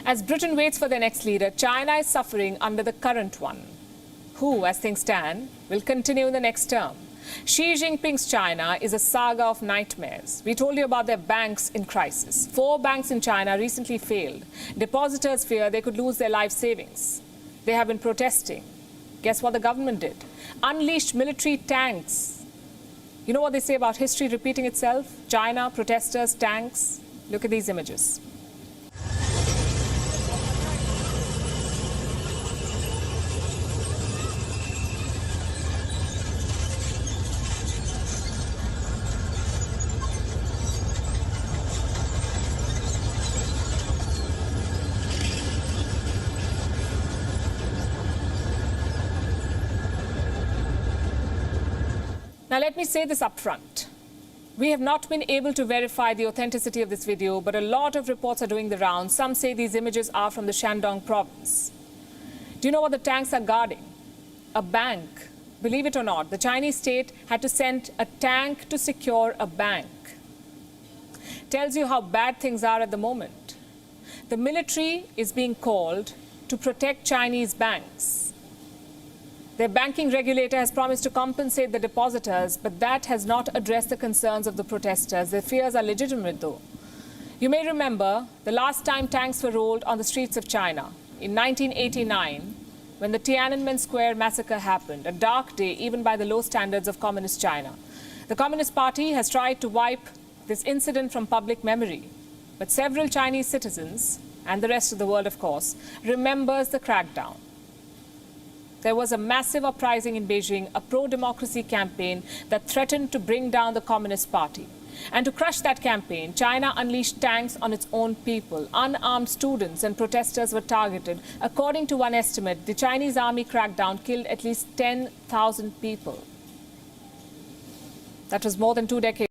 As Britain waits for their next leader, China is suffering under the current one, who, as things stand, will continue in the next term. Xi Jinping's China is a saga of nightmares. We told you about their banks in crisis. 4 banks in China recently failed. Depositors fear they could lose their life savings. They have been protesting. Guess what the government did? Unleashed military tanks. You know what they say about history repeating itself? China, protesters, tanks. Look at these images. Now, let me say this up front. We have not been able to verify the authenticity of this video, but a lot of reports are doing the rounds. Some say these images are from the Shandong province. Do you know what the tanks are guarding? A bank. Believe it or not, the Chinese state had to send a tank to secure a bank. Tells you how bad things are at the moment. The military is being called to protect Chinese banks. Their banking regulator has promised to compensate the depositors, but that has not addressed the concerns of the protesters. Their fears are legitimate, though. You may remember the last time tanks were rolled on the streets of China, in 1989, when the Tiananmen Square massacre happened, a dark day even by the low standards of Communist China. The Communist Party has tried to wipe this incident from public memory, but several Chinese citizens, and the rest of the world, of course, remembers the crackdown. There was a massive uprising in Beijing, a pro-democracy campaign that threatened to bring down the Communist Party. And to crush that campaign, China unleashed tanks on its own people. Unarmed students and protesters were targeted. According to one estimate, the Chinese army crackdown killed at least 10,000 people. That was more than 2 decades.